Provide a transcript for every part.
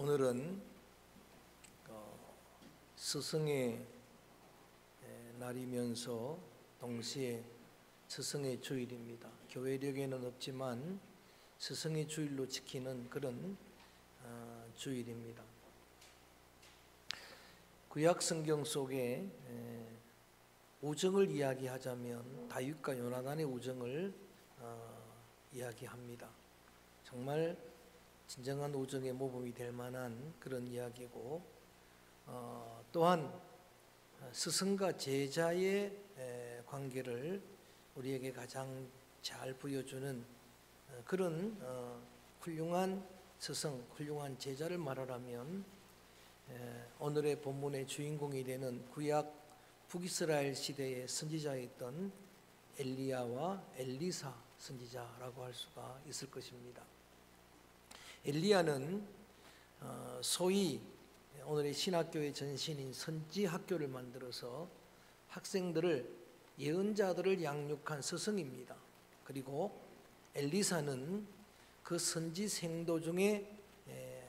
오늘은 스승의 날이면서 동시에 스승의 주일입니다. 교회력에는 없지만 스승의 주일로 지키는 그런 주일입니다. 구약 성경 속에 우정을 이야기하자면 다윗과 요나단의 우정을 이야기합니다. 정말 진정한 우정의 모범이 될 만한 그런 이야기고, 또한 스승과 제자의 관계를 우리에게 가장 잘 보여주는 그런 훌륭한 스승, 훌륭한 제자를 말하라면 오늘의 본문의 주인공이 되는 구약 북이스라엘 시대의 선지자였던 엘리야와 엘리사 선지자라고 할 수가 있을 것입니다. 엘리야는 소위 오늘의 신학교의 전신인 선지학교를 만들어서 학생들을, 예언자들을 양육한 스승입니다. 그리고 엘리사는 그 선지 생도 중에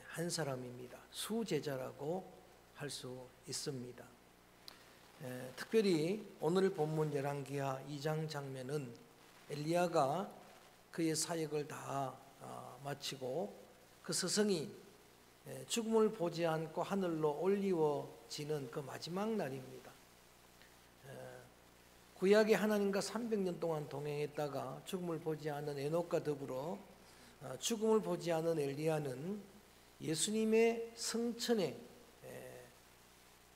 한 사람입니다. 수제자라고 할 수 있습니다. 특별히 오늘 본문 열왕기하 2장 장면은 엘리야가 그의 사역을 다 마치고 그 스승이 죽음을 보지 않고 하늘로 올리워지는 그 마지막 날입니다. 구약의 하나님과 300년 동안 동행했다가 죽음을 보지 않은 에녹과 더불어 죽음을 보지 않은 엘리야는 예수님의 성천의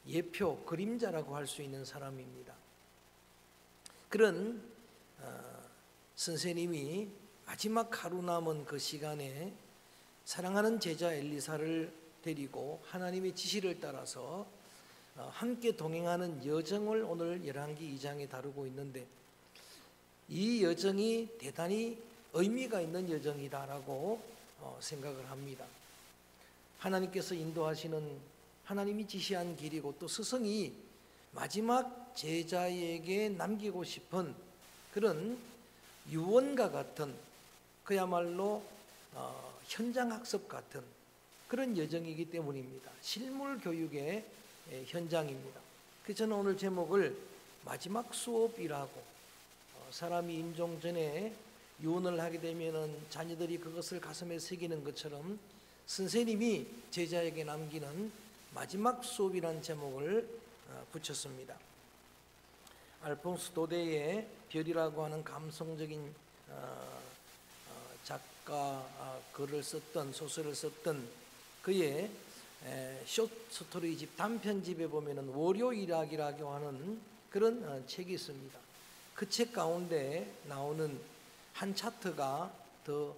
예표, 그림자라고 할 수 있는 사람입니다. 그런 선생님이 마지막 하루 남은 그 시간에 사랑하는 제자 엘리사를 데리고 하나님의 지시를 따라서 함께 동행하는 여정을 오늘 열왕기 2장에 다루고 있는데, 이 여정이 대단히 의미가 있는 여정이다라고 생각을 합니다. 하나님께서 인도하시는, 하나님이 지시한 길이고, 또 스승이 마지막 제자에게 남기고 싶은 그런 유언과 같은, 그야말로 현장 학습 같은 그런 여정이기 때문입니다. 실물 교육의 현장입니다. 그래서 저는 오늘 제목을 마지막 수업이라고, 사람이 임종 전에 유언을 하게 되면은 자녀들이 그것을 가슴에 새기는 것처럼 선생님이 제자에게 남기는 마지막 수업이라는 제목을 붙였습니다. 알폰스 도데의 별이라고 하는 감성적인 작가 글을 썼던, 소설을 썼던 그의 숏스토리집, 단편집에 보면은 월요일학이라고 하는 그런 책이 있습니다. 그 책 가운데 나오는 한 차트가 더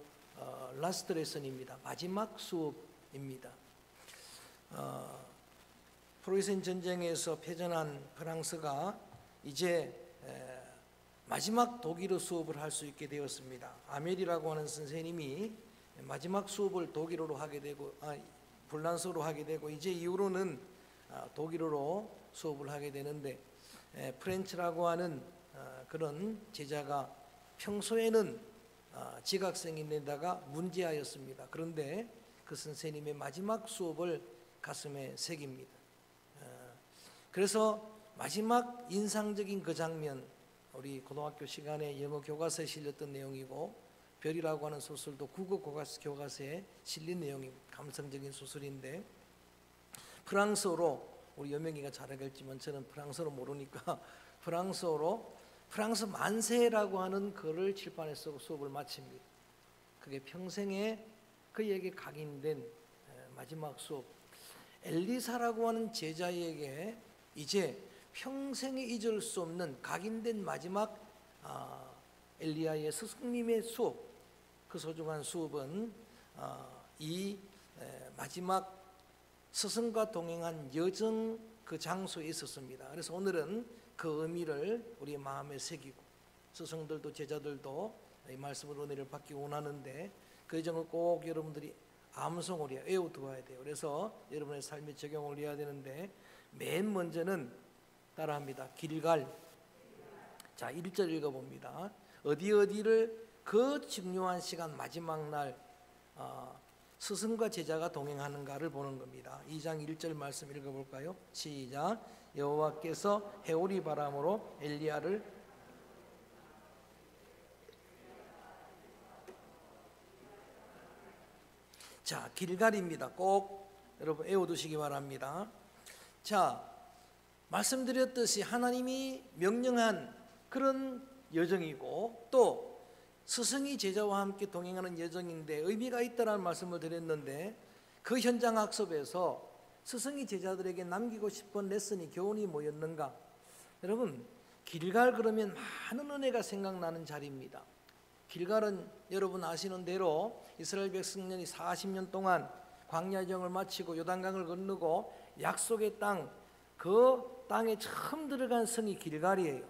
라스트 레슨입니다. 마지막 수업입니다. 프로이센 전쟁에서 패전한 프랑스가 이제 마지막 독일어 수업을 할 수 있게 되었습니다. 아멜이라고 하는 선생님이 마지막 수업을 독일어로 하게 되고, 불란서로 하게 되고, 이제 이후로는 독일어로 수업을 하게 되는데, 프렌치라고 하는 그런 제자가 평소에는 지각생인데다가 문제아였습니다. 그런데 그 선생님의 마지막 수업을 가슴에 새깁니다. 그래서 마지막 인상적인 그 장면, 우리 고등학교 시간에 영어 교과서에 실렸던 내용이고, 별이라고 하는 소설도 국어 교과서에 실린 내용입니다. 감성적인 소설인데, 프랑스어로, 우리 여명이가 잘 알겠지만 저는 프랑스어로 모르니까 프랑스어로 프랑스 만세라고 하는 글을 칠판에 쓰고 수업을 마칩니다. 그게 평생에 그에게 각인된 마지막 수업. 엘리사라고 하는 제자에게 이제 평생에 잊을 수 없는 각인된 마지막 엘리야의 스승님의 수업, 그 소중한 수업은 이 마지막 스승과 동행한 여정 그 장소에 있었습니다. 그래서 오늘은 그 의미를 우리의 마음에 새기고, 스승들도 제자들도 이 말씀으로 은혜를 받기 원하는데, 그 여정을 꼭 여러분들이 암송을 해야, 외워두어야 돼요. 그래서 여러분의 삶에 적용을 해야 되는데, 맨 먼저는 따라합니다. 길갈. 자, 1절 읽어봅니다. 어디를 그 중요한 시간, 마지막 날 스승과 제자가 동행하는가를 보는 겁니다. 2장 1절 말씀 읽어볼까요? 시작. 여호와께서 해오리 바람으로 엘리야를 자, 길갈입니다. 꼭 여러분 외워두시기 바랍니다. 자, 말씀드렸듯이 하나님이 명령한 그런 여정이고 또 스승이 제자와 함께 동행하는 여정인데 의미가 있다는 말씀을 드렸는데 그 현장 학습에서 스승이 제자들에게 남기고 싶은 레슨이 교훈이 뭐였는가? 여러분, 길갈 그러면 많은 은혜가 생각나는 자리입니다. 길갈은 여러분 아시는 대로 이스라엘 백성들이 40년 동안 광야 여정을 마치고 요단강을 건너고 약속의 땅, 그 땅에 처음 들어간 성이 길갈이에요.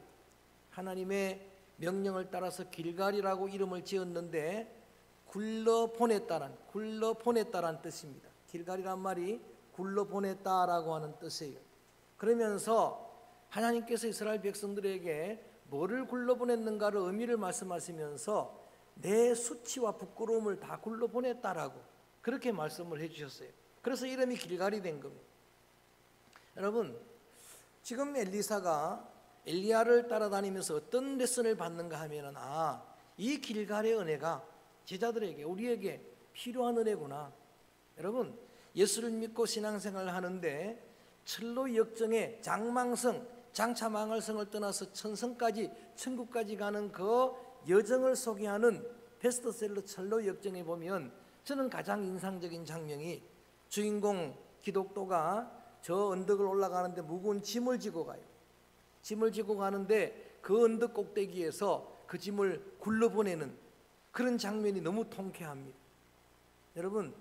하나님의 명령을 따라서 길갈이라고 이름을 지었는데 굴러 보냈다라는 뜻입니다. 길갈이란 말이 굴러 보냈다라고 하는 뜻이에요. 그러면서 하나님께서 이스라엘 백성들에게 뭐를 굴러 보냈는가를 의미를 말씀하시면서 내 수치와 부끄러움을 다 굴러 보냈다라고 그렇게 말씀을 해주셨어요. 그래서 이름이 길갈이 된 겁니다. 여러분, 지금 엘리사가 엘리야를 따라다니면서 어떤 레슨을 받는가 하면은 이 길갈의 은혜가 제자들에게 우리에게 필요한 은혜구나. 여러분, 예수를 믿고 신앙생활을 하는데 철로 역정의 장망성, 장차 망할 성을 떠나서 천성까지 천국까지 가는 그 여정을 소개하는 베스트셀러 철로 역정에 보면 저는 가장 인상적인 장면이 주인공 기독도가 저 언덕을 올라가는데 무거운 짐을 지고 가요. 짐을 지고 가는데 그 언덕 꼭대기에서 그 짐을 굴러보내는 그런 장면이 너무 통쾌합니다. 여러분,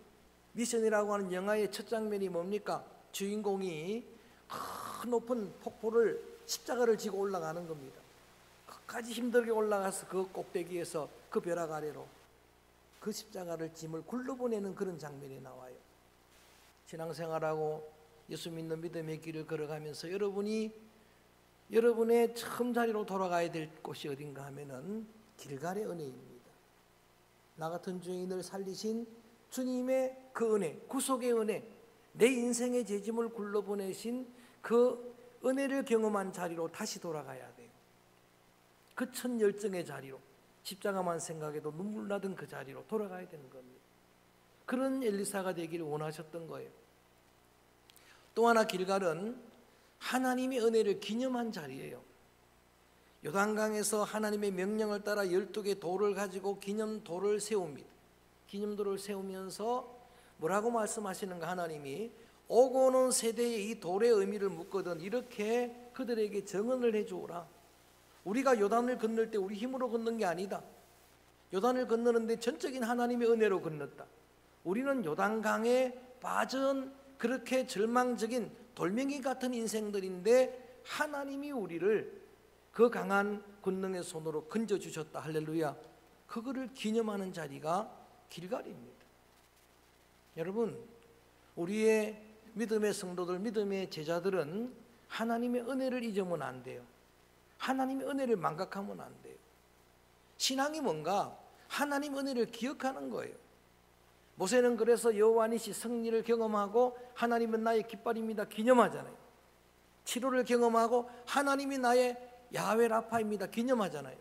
미션이라고 하는 영화의 첫 장면이 뭡니까? 주인공이 큰 높은 폭포를 십자가를 지고 올라가는 겁니다. 끝까지 힘들게 올라가서 그 꼭대기에서 그 벼락 아래로 그 십자가를 짐을 굴러보내는 그런 장면이 나와요. 신앙생활하고 예수 믿는 믿음의 길을 걸어가면서 여러분의 처음 자리로 돌아가야 될 곳이 어딘가 하면은 길갈의 은혜입니다. 나 같은 죄인을 살리신 주님의 그 은혜, 구속의 은혜, 내 인생의 죄짐을 굴러보내신 그 은혜를 경험한 자리로 다시 돌아가야 돼요. 그 첫 열정의 자리로, 십자가만 생각해도 눈물 나던 그 자리로 돌아가야 되는 겁니다. 그런 엘리사가 되기를 원하셨던 거예요. 또 하나 길갈은 하나님의 은혜를 기념한 자리예요. 요단강에서 하나님의 명령을 따라 12개 돌을 가지고 기념돌을 세웁니다. 기념돌을 세우면서 뭐라고 말씀하시는가? 하나님이 오고 오는 세대에 이 돌의 의미를 묻거든 이렇게 그들에게 정언을 해주오라. 우리가 요단을 건널 때 우리 힘으로 건넌 게 아니다. 요단을 건너는데 전적인 하나님의 은혜로 건넜다. 우리는 요단강에 빠진 그렇게 절망적인 돌멩이 같은 인생들인데 하나님이 우리를 그 강한 권능의 손으로 건져주셨다. 할렐루야. 그거를 기념하는 자리가 길갈입니다. 여러분, 우리의 믿음의 성도들, 믿음의 제자들은 하나님의 은혜를 잊으면 안 돼요. 하나님의 은혜를 망각하면 안 돼요. 신앙이 뭔가? 하나님 은혜를 기억하는 거예요. 모세는 그래서 여호와 니시 승리를 경험하고 하나님은 나의 깃발입니다 기념하잖아요. 치료를 경험하고 하나님이 나의 야훼 라파입니다 기념하잖아요.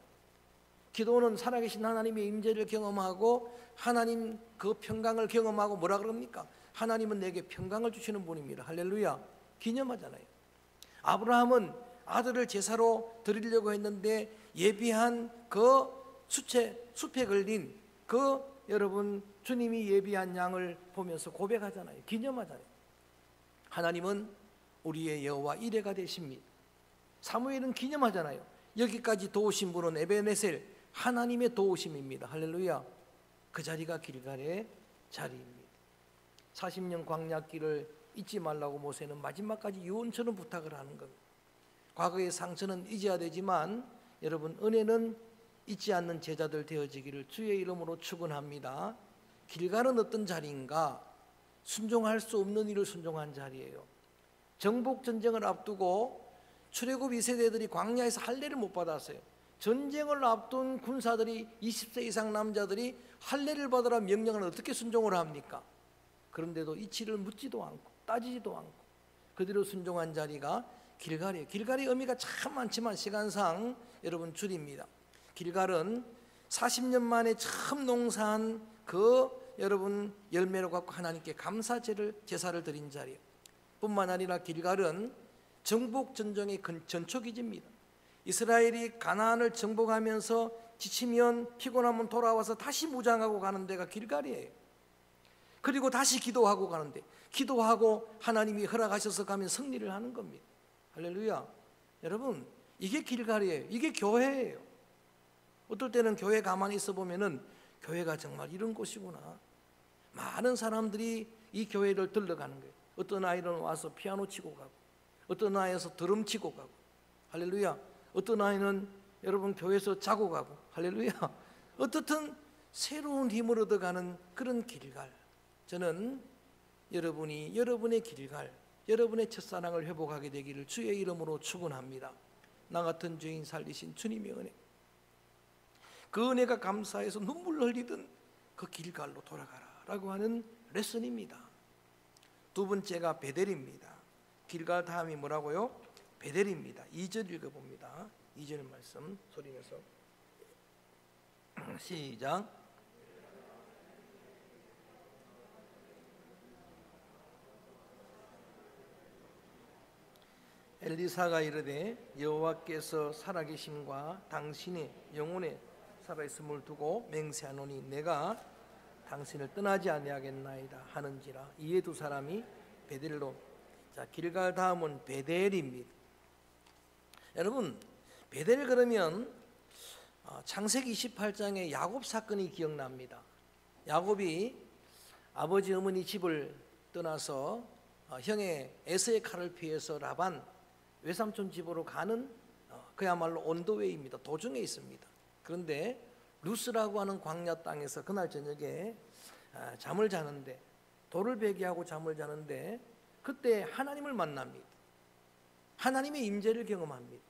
기도는 살아계신 하나님의 임재를 경험하고 하나님 그 평강을 경험하고 뭐라 그럽니까? 하나님은 내게 평강을 주시는 분입니다. 할렐루야. 기념하잖아요. 아브라함은 아들을 제사로 드리려고 했는데 예비한 그 숲에 걸린 그 여러분 주님이 예비한 양을 보면서 고백하잖아요. 기념하잖아요. 하나님은 우리의 여호와 이레가 되십니다. 사무엘은 기념하잖아요. 여기까지 도우신 분은 에베네셀 하나님의 도우심입니다. 할렐루야. 그 자리가 길갈의 자리입니다. 40년 광야길을 잊지 말라고 모세는 마지막까지 유언처럼 부탁을 하는 겁니다. 과거의 상처는 잊어야 되지만 여러분 은혜는 잊지 않는 제자들 되어지기를 주의 이름으로 축원합니다. 길갈은 어떤 자리인가? 순종할 수 없는 일을 순종한 자리예요. 정복 전쟁을 앞두고 출애굽 2세대들이 광야에서 할례를 못 받았어요. 전쟁을 앞둔 군사들이 20세 이상 남자들이 할례를 받으라 명령을 어떻게 순종을 합니까? 그런데도 이치를 묻지도 않고 따지지도 않고 그대로 순종한 자리가 길갈이에요. 길갈의 의미가 참 많지만 시간상 여러분 줄입니다. 길갈은 40년 만에 처음 농사한 그 여러분 열매로 갖고 하나님께 제사를 드린 자리예요. 뿐만 아니라 길갈은 정복 전쟁의 전초기지입니다. 이스라엘이 가나안을 정복하면서 지치면 피곤하면 돌아와서 다시 무장하고 가는 데가 길갈이에요. 그리고 다시 기도하고 가는데, 기도하고 하나님이 허락하셔서 가면 승리를 하는 겁니다. 할렐루야. 여러분, 이게 길갈이에요. 이게 교회예요. 어떨 때는 교회 가만히 있어 보면은 교회가 정말 이런 곳이구나. 많은 사람들이 이 교회를 들러가는 거예요. 어떤 아이는 와서 피아노 치고 가고, 어떤 아이에서 드럼 치고 가고, 할렐루야. 어떤 아이는 여러분 교회에서 자고 가고, 할렐루야. 어떻든 새로운 힘을 얻어가는 그런 길갈. 저는 여러분이 여러분의 길갈, 여러분의 첫사랑을 회복하게 되기를 주의 이름으로 축원합니다. 나 같은 죄인 살리신 주님의 은혜, 그 은혜가 감사해서 눈물 흘리던 그 길갈로 돌아가라 라고 하는 레슨입니다. 두 번째가 베델입니다. 길갈 다음이 뭐라고요? 베델입니다. 2절 읽어봅니다. 2절 말씀 소리내서 시작. 엘리사가 이르되 여호와께서 살아계심과 당신의 영혼에 살아있음을 두고 맹세하노니 내가 당신을 떠나지 아니하겠나이다 하는지라. 이에 두 사람이 베델로. 자, 길갈 다음은 베델입니다. 여러분, 베델 그러면 창세기 28장의 야곱 사건이 기억납니다. 야곱이 아버지 어머니 집을 떠나서 형의 에서의 칼을 피해서 라반 외삼촌 집으로 가는 그야말로 온더웨이입니다. 도중에 있습니다. 그런데 루스라고 하는 광야 땅에서 그날 저녁에 잠을 자는데, 돌을 베개하고 잠을 자는데 그때 하나님을 만납니다. 하나님의 임재를 경험합니다.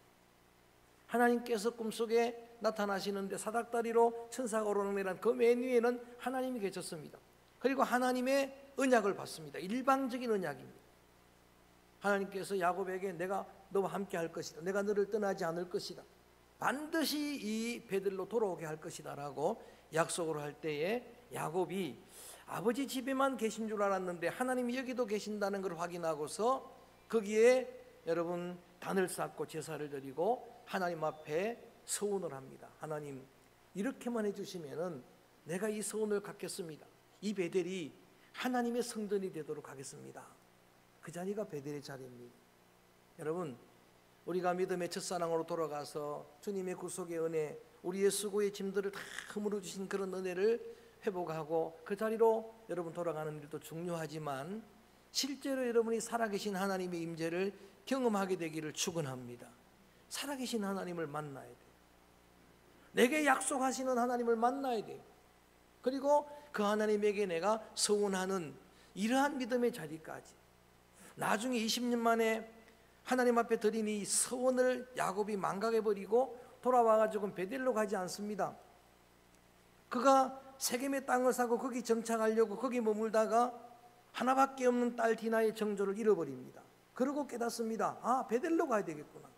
하나님께서 꿈속에 나타나시는데 사닥다리로 천사가 오르내란 그 맨 위에는 하나님이 계셨습니다. 그리고 하나님의 언약을 받습니다. 일방적인 언약입니다. 하나님께서 야곱에게 내가 너와 함께 할 것이다, 내가 너를 떠나지 않을 것이다, 반드시 이 베들로 돌아오게 할 것이다 라고 약속을 할 때에 야곱이 아버지 집에만 계신 줄 알았는데 하나님이 여기도 계신다는 걸 확인하고서 거기에 여러분 단을 쌓고 제사를 드리고 하나님 앞에 서원을 합니다. 하나님, 이렇게만 해주시면은 내가 이 서원을 갖겠습니다. 이 베델이 하나님의 성전이 되도록 하겠습니다. 그 자리가 베델의 자리입니다. 여러분, 우리가 믿음의 첫사랑으로 돌아가서 주님의 구속의 은혜, 우리의 수고의 짐들을 다 허물어 주신 그런 은혜를 회복하고 그 자리로 여러분 돌아가는 일도 중요하지만 실제로 여러분이 살아계신 하나님의 임재를 경험하게 되기를 축원합니다. 살아계신 하나님을 만나야 돼요. 내게 약속하시는 하나님을 만나야 돼요. 그리고 그 하나님에게 내가 서원하는 이러한 믿음의 자리까지, 나중에 20년 만에 하나님 앞에 드린 이 서원을 야곱이 망각해버리고 돌아와가지고 베델로 가지 않습니다. 그가 세겜의 땅을 사고 거기 정착하려고 거기 머물다가 하나밖에 없는 딸 디나의 정조를 잃어버립니다. 그러고 깨닫습니다. 아, 베델로 가야 되겠구나.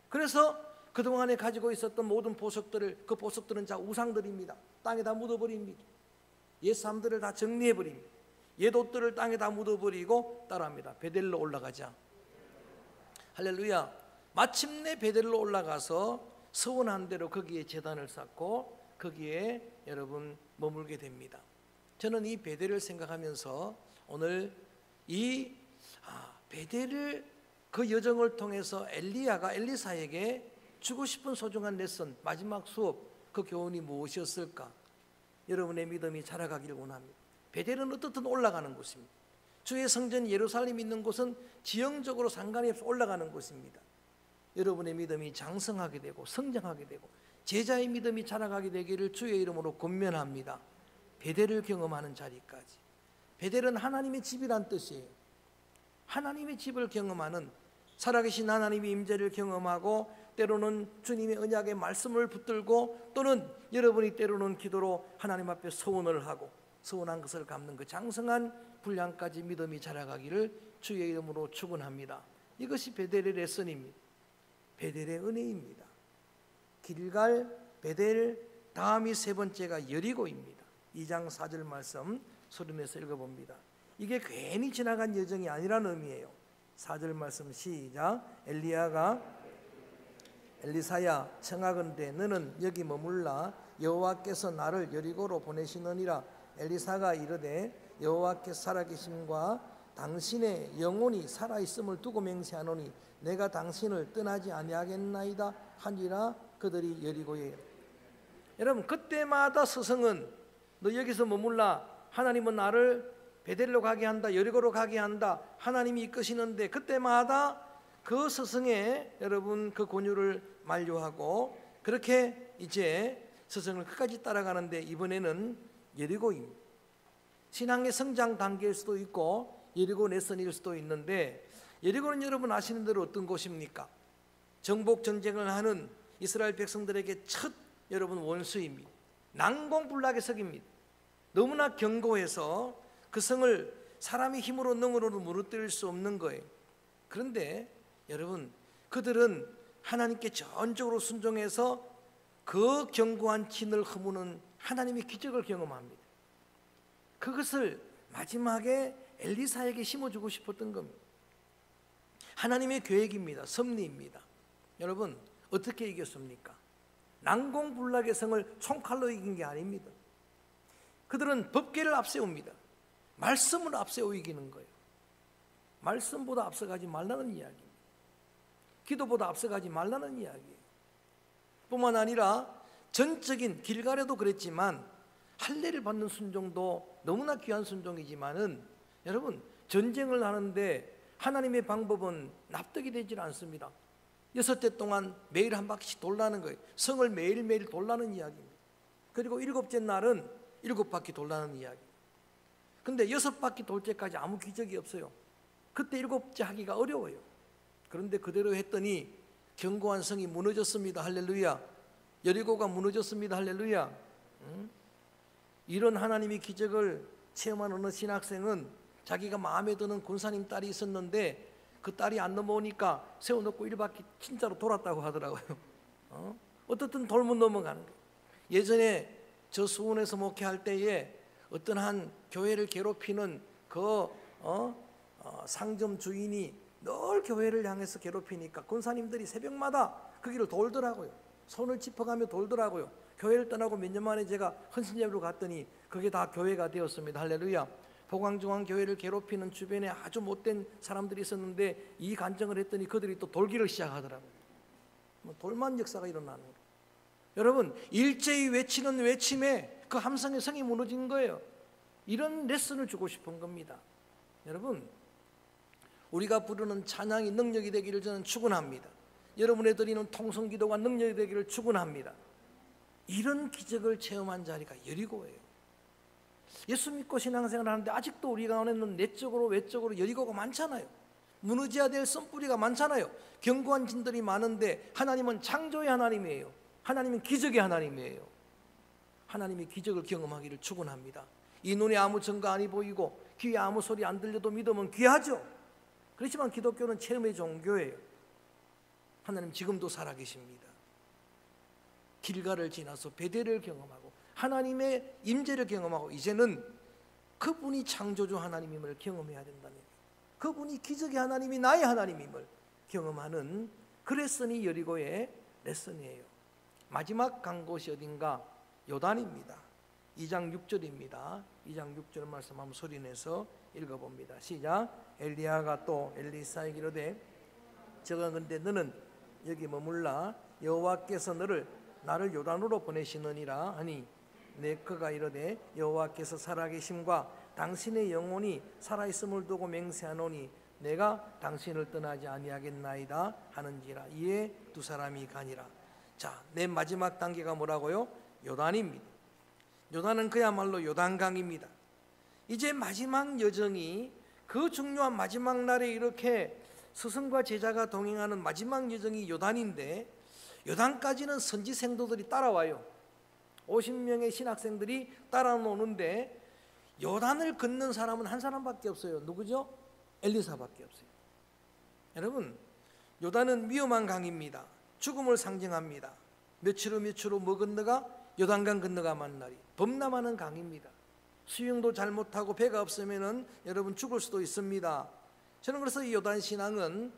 그래서 그동안에 가지고 있었던 모든 보석들을, 그 보석들은 자 우상들입니다. 땅에다 묻어버립니다. 옛 삶들을 다 정리해버립니다. 옛 옷들을 땅에다 묻어버리고 따라합니다. 베델로 올라가자. 할렐루야. 마침내 베델로 올라가서 서원한 대로 거기에 제단을 쌓고 거기에 여러분 머물게 됩니다. 저는 이 베델을 생각하면서 오늘 이 베델을 그 여정을 통해서 엘리사에게 주고 싶은 소중한 레슨, 마지막 수업, 그 교훈이 무엇이었을까? 여러분의 믿음이 자라가기를 원합니다. 베델은 어떻든 올라가는 곳입니다. 주의 성전 예루살렘 있는 곳은 지형적으로 상관이 없이 올라가는 곳입니다. 여러분의 믿음이 장성하게 되고 성장하게 되고 제자의 믿음이 자라가게 되기를 주의 이름으로 권면합니다. 베델을 경험하는 자리까지. 베델은 하나님의 집이란 뜻이에요. 하나님의 집을 경험하는, 살아계신 하나님의 임재를 경험하고 때로는 주님의 언약의 말씀을 붙들고 또는 여러분이 때로는 기도로 하나님 앞에 서원을 하고 서운한 것을 갚는 그 장성한 분량까지 믿음이 자라가기를 주의 이름으로 축원합니다. 이것이 베델의 레슨입니다. 베델의 은혜입니다. 길갈, 베델, 다음이 세 번째가 여리고입니다. 2장 4절 말씀 소리내서 읽어봅니다. 이게 괜히 지나간 여정이 아니라는 의미예요. 4절 말씀 시작. 엘리야가 엘리사야 청하건대 너는 여기 머물라 여호와께서 나를 여리고로 보내시느니라. 엘리사가 이르되 여호와께서 살아계심과 당신의 영혼이 살아있음을 두고 맹세하노니 내가 당신을 떠나지 아니하겠나이다 하니라. 그들이 여리고에. 여러분, 그때마다 스승은 너 여기서 머물라, 하나님은 나를 베델로 가게 한다, 여리고로 가게 한다, 하나님이 이끄시는데 그때마다 그 스승의 여러분 그 권유를 만류하고 그렇게 이제 스승을 끝까지 따라가는데 이번에는 여리고입니다. 신앙의 성장 단계일 수도 있고 여리고 레슨일 수도 있는데, 여리고는 여러분 아시는 대로 어떤 곳입니까? 정복 전쟁을 하는 이스라엘 백성들에게 첫 여러분 원수입니다. 난공불락의 석입니다. 너무나 견고해서 그 성을 사람의 힘으로 능으로는 무너뜨릴 수 없는 거예요. 그런데 여러분, 그들은 하나님께 전적으로 순종해서 그 견고한 진을 허무는 하나님의 기적을 경험합니다. 그것을 마지막에 엘리사에게 심어주고 싶었던 겁니다. 하나님의 계획입니다. 섭리입니다. 여러분, 어떻게 이겼습니까? 난공불락의 성을 총칼로 이긴 게 아닙니다. 그들은 법궤를 앞세웁니다. 말씀을 앞세워 이기는 거예요. 말씀보다 앞서가지 말라는 이야기입니다. 기도보다 앞서가지 말라는 이야기예요. 뿐만 아니라 전적인 길갈에도 그랬지만 할례를 받는 순종도 너무나 귀한 순종이지만은 여러분, 전쟁을 하는데 하나님의 방법은 납득이 되질 않습니다. 6대 동안 매일 한 바퀴씩 돌라는 거예요. 성을 매일매일 돌라는 이야기입니다. 그리고 7째 날은 7바퀴 돌라는 이야기. 근데 6바퀴 돌 때까지 아무 기적이 없어요. 그때 7째 하기가 어려워요. 그런데 그대로 했더니 견고한 성이 무너졌습니다. 할렐루야. 여리고가 무너졌습니다. 할렐루야. 이런 하나님의 기적을 체험한 어느 신학생은 자기가 마음에 드는 군사님 딸이 있었는데 그 딸이 안 넘어오니까 세워놓고 1바퀴 진짜로 돌았다고 하더라고요. 어떻든 돌면 넘어가는 거예요. 예전에 저 수원에서 목회할 때에 어떤 한 교회를 괴롭히는 그 상점 주인이 늘 교회를 향해서 괴롭히니까 군사님들이 새벽마다 그 길을 돌더라고요. 손을 짚어가며 돌더라고요. 교회를 떠나고 몇 년 만에 제가 헌신예배로 갔더니 그게 다 교회가 되었습니다. 할렐루야. 보광중앙교회를 괴롭히는 주변에 아주 못된 사람들이 있었는데 이 간증을 했더니 그들이 또 돌기를 시작하더라고요. 돌만 역사가 일어나는 거예요. 여러분, 일제히 외치는 외침에 그 함성의 성이 무너진 거예요. 이런 레슨을 주고 싶은 겁니다. 여러분, 우리가 부르는 찬양이 능력이 되기를 저는 축원합니다. 여러분의 드리는 통성기도가 능력이 되기를 축원합니다. 이런 기적을 체험한 자리가 여리고예요. 예수 믿고 신앙생활을 하는데 아직도 우리 가운데는 내적으로 외적으로 여리고가 많잖아요. 무너져야 될 썬뿌리가 많잖아요. 견고한 진들이 많은데 하나님은 창조의 하나님이에요. 하나님은 기적의 하나님이에요. 하나님이 기적을 경험하기를 축원합니다. 이 눈에 아무 증거 안 보이고 귀에 아무 소리 안 들려도 믿으면 귀하죠. 그렇지만 기독교는 체험의 종교예요. 하나님 지금도 살아계십니다. 길갈을 지나서 베델을 경험하고 하나님의 임재를 경험하고 이제는 그분이 창조주 하나님임을 경험해야 된다는 거예요. 그분이 기적의 하나님이 나의 하나님임을 경험하는 그 레슨이 여리고의 레슨이에요. 마지막 간 곳이 어딘가? 요단입니다. 2장 6절입니다. 2장 6절 말씀 한번 소리내서 읽어봅니다. 시작. 엘리야가 또 엘리사에게 이르되 저건데 너는 여기 머물라 여호와께서 나를 요단으로 보내시느니라 하니 그가 이르되 여호와께서 살아계심과 당신의 영혼이 살아있음을 두고 맹세하노니 내가 당신을 떠나지 아니하겠나이다 하는지라. 이에 두 사람이 가니라. 자, 내 마지막 단계가 뭐라고요? 요단입니다. 요단은 그야말로 요단강입니다. 이제 마지막 여정이 그 중요한 마지막 날에 이렇게 스승과 제자가 동행하는 마지막 여정이 요단인데 요단까지는 선지 생도들이 따라와요. 50명의 신학생들이 따라오는데 요단을 건넌 사람은 한 사람밖에 없어요. 누구죠? 엘리사밖에 없어요. 여러분, 요단은 위험한 강입니다. 죽음을 상징합니다. 며칠 후 뭐 건너가? 요단강 건너가 만나리. 범람하는 강입니다. 수영도 잘 못하고 배가 없으면은 여러분 죽을 수도 있습니다. 저는 그래서 이 요단 신앙은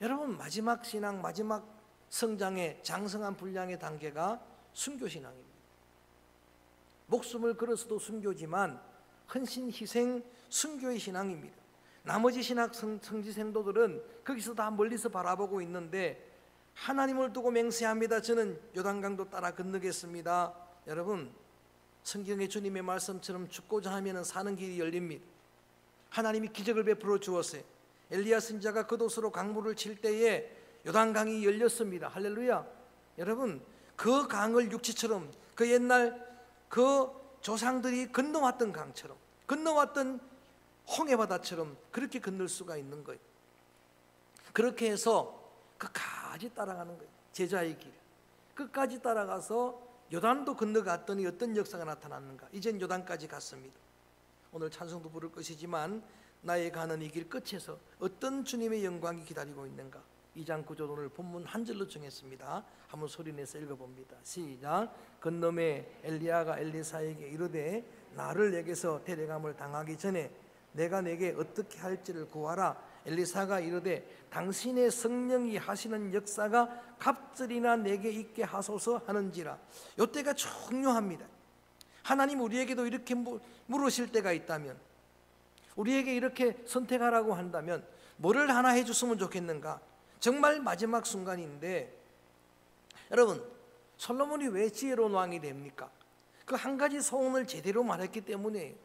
여러분 마지막 신앙, 마지막 성장의 장성한 분량의 단계가 순교 신앙입니다. 목숨을 걸어서도 순교지만 헌신, 희생, 순교의 신앙입니다. 나머지 신학 성지 생도들은 거기서 다 멀리서 바라보고 있는데 하나님을 두고 맹세합니다. 저는 요단강도 따라 건너겠습니다. 여러분, 성경의 주님의 말씀처럼 죽고자 하면 사는 길이 열립니다. 하나님이 기적을 베풀어 주었어요. 엘리야 선지자가 겉옷으로 강물을 칠 때에 요단강이 열렸습니다. 할렐루야. 여러분, 그 강을 육지처럼 그 옛날 그 조상들이 건너왔던 강처럼, 건너왔던 홍해바다처럼 그렇게 건널 수가 있는 거예요. 그렇게 해서 끝까지 따라가는 거예요. 제자의 길 끝까지 따라가서 요단도 건너갔더니 어떤 역사가 나타났는가? 이젠 요단까지 갔습니다. 오늘 찬송도 부를 것이지만 나의 가는 이 길 끝에서 어떤 주님의 영광이 기다리고 있는가? 2장 9절 오늘 본문 한 절로 정했습니다. 한번 소리내서 읽어봅니다. 시작. 건너매 엘리야가 엘리사에게 이르되 나를 내게서 데려감을 당하기 전에 내가 내게 어떻게 할지를 구하라. 엘리사가 이르되 당신의 성령이 하시는 역사가 갑절이나 내게 있게 하소서 하는지라. 이때가 중요합니다. 하나님 우리에게도 이렇게 물으실 때가 있다면, 우리에게 이렇게 선택하라고 한다면 뭐를 하나 해줬으면 좋겠는가? 정말 마지막 순간인데 여러분, 솔로몬이 왜 지혜로운 왕이 됩니까? 그 한 가지 소원을 제대로 말했기 때문에.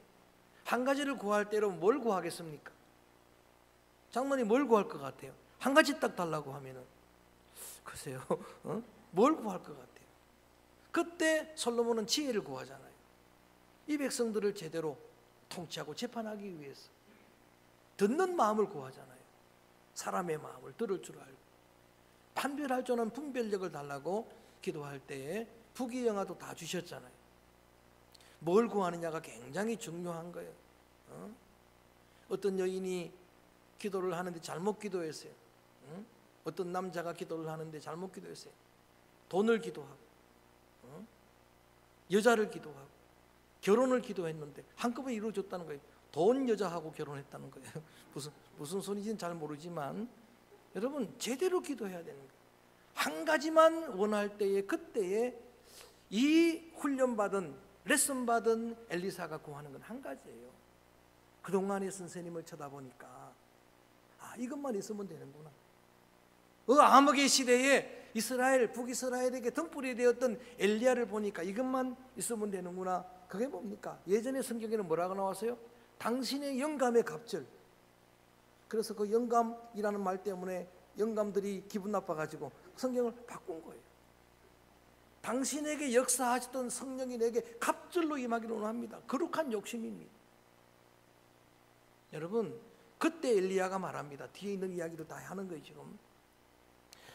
한 가지를 구할 때로 뭘 구하겠습니까? 장로님 뭘 구할 것 같아요? 한 가지 딱 달라고 하면은 글쎄요, 뭘 구할 것 같아요? 그때 솔로몬은 지혜를 구하잖아요. 이 백성들을 제대로 통치하고 재판하기 위해서 듣는 마음을 구하잖아요. 사람의 마음을 들을 줄 알고 판별할 줄 아는 분별력을 달라고 기도할 때에 부귀영화도 다 주셨잖아요. 뭘 구하느냐가 굉장히 중요한 거예요. 어떤 여인이 기도를 하는데 잘못 기도했어요. 어떤 남자가 기도를 하는데 잘못 기도했어요. 돈을 기도하고 여자를 기도하고 결혼을 기도했는데 한꺼번에 이루어졌다는 거예요. 돈 여자하고 결혼했다는 거예요. 무슨 소리인지는 잘 모르지만 여러분, 제대로 기도해야 되는 거예요. 한 가지만 원할 때에 그때에 이 훈련받은 레슨받은 엘리사가 구하는 건 한 가지예요. 그동안의 선생님을 쳐다보니까 이것만 있으면 되는구나. 암흑의 시대에 북이스라엘에게 등불이 되었던 엘리야를 보니까 이것만 있으면 되는구나. 그게 뭡니까? 예전에 성경에는 뭐라고 나왔어요? 당신의 영감의 갑절. 그래서 그 영감이라는 말 때문에 영감들이 기분 나빠가지고 성경을 바꾼 거예요. 당신에게 역사하셨던 성령이 내게 갑절로 임하기를 원합니다. 거룩한 욕심입니다. 여러분, 그때 엘리야가 말합니다. 뒤에 있는 이야기를 다 하는 거예요. 지금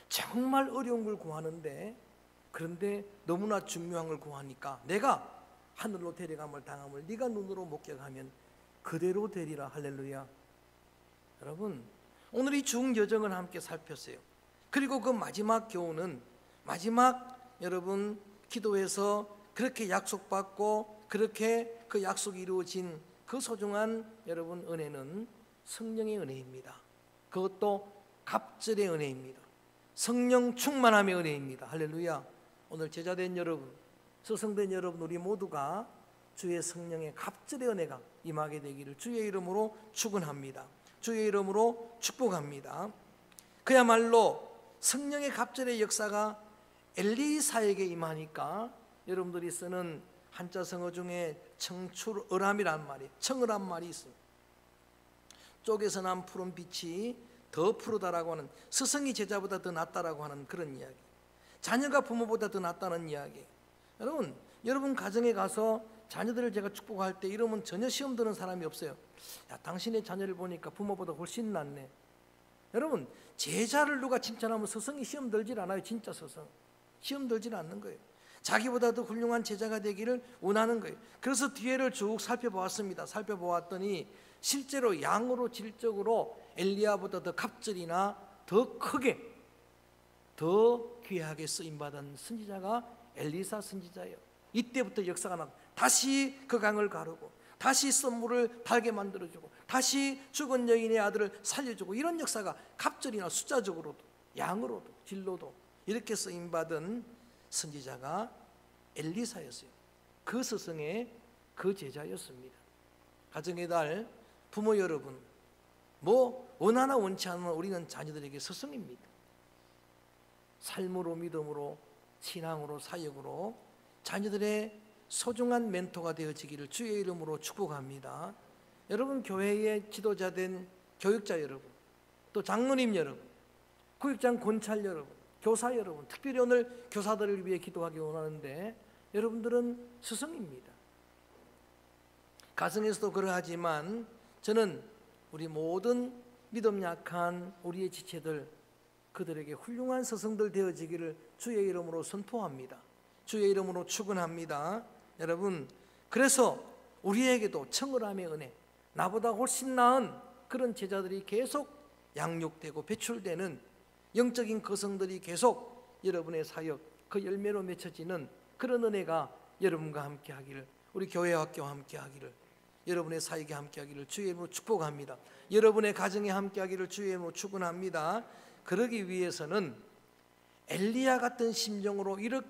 정말 어려운 걸 구하는데, 그런데 너무나 중요한 걸 구하니까 내가 하늘로 데려감을 당함을 네가 눈으로 목격하면 그대로 되리라. 할렐루야. 여러분, 오늘 이 중여정을 함께 살폈어요. 그리고 그 마지막 교훈은, 마지막 여러분 기도해서 그렇게 약속받고 그렇게 그 약속이 이루어진 그 소중한 여러분 은혜는 성령의 은혜입니다. 그것도 갑절의 은혜입니다. 성령 충만함의 은혜입니다. 할렐루야. 오늘 제자된 여러분, 서성된 여러분, 우리 모두가 주의 성령의 갑절의 은혜가 임하게 되기를 주의 이름으로 축원합니다. 주의 이름으로 축복합니다. 그야말로 성령의 갑절의 역사가 엘리사에게 임하니까 여러분들이 쓰는 한자 성어 중에 청출어람이란 말이, 청어란 말이 있습니다. 쪽에서 난 푸른 빛이 더 푸르다라고 하는, 스승이 제자보다 더 낫다라고 하는 그런 이야기, 자녀가 부모보다 더 낫다는 이야기. 여러분 가정에 가서 자녀들을 제가 축복할 때 이러면 전혀 시험 드는 사람이 없어요. 야, 당신의 자녀를 보니까 부모보다 훨씬 낫네. 여러분, 제자를 누가 칭찬하면 스승이 시험 들질 않아요. 진짜 스승 시험 들질 않는 거예요. 자기보다 더 훌륭한 제자가 되기를 원하는 거예요. 그래서 뒤에를 쭉 살펴보았습니다. 살펴보았더니 실제로 양으로 질적으로 엘리야보다 더 갑절이나 더 크게 더 귀하게 쓰임받은 선지자가 엘리사 선지자예요. 이때부터 역사가 나. 다시 그 강을 가르고 다시 썰물을 달게 만들어주고 다시 죽은 여인의 아들을 살려주고, 이런 역사가 갑절이나 숫자적으로도 양으로도 질로도 이렇게 쓰임받은 선지자가 엘리사였어요. 그 스승의 그 제자였습니다. 가정의 달 부모 여러분, 원하나 원치 않으면 우리는 자녀들에게 스승입니다. 삶으로, 믿음으로, 신앙으로, 사역으로 자녀들의 소중한 멘토가 되어지기를 주의 이름으로 축복합니다. 여러분, 교회의 지도자된 교육자 여러분, 또 장로님 여러분, 구역장 권찰 여러분, 교사 여러분, 특별히 오늘 교사들을 위해 기도하기 원하는데, 여러분들은 스승입니다. 가정에서도 그러하지만 저는 우리 모든 믿음 약한 우리의 지체들, 그들에게 훌륭한 스승들 되어지기를 주의 이름으로 선포합니다. 주의 이름으로 축원합니다. 여러분, 그래서 우리에게도 청을함의 은혜, 나보다 훨씬 나은 그런 제자들이 계속 양육되고 배출되는 영적인 거성들이 계속 여러분의 사역, 그 열매로 맺혀지는 그런 은혜가 여러분과 함께 하기를, 우리 교회 학교와 함께 하기를, 여러분의 사역에 함께 하기를 주의 이름으로 축복합니다. 여러분의 가정에 함께 하기를 주의 이름으로 축원합니다. 그러기 위해서는 엘리야 같은 심정으로 이렇게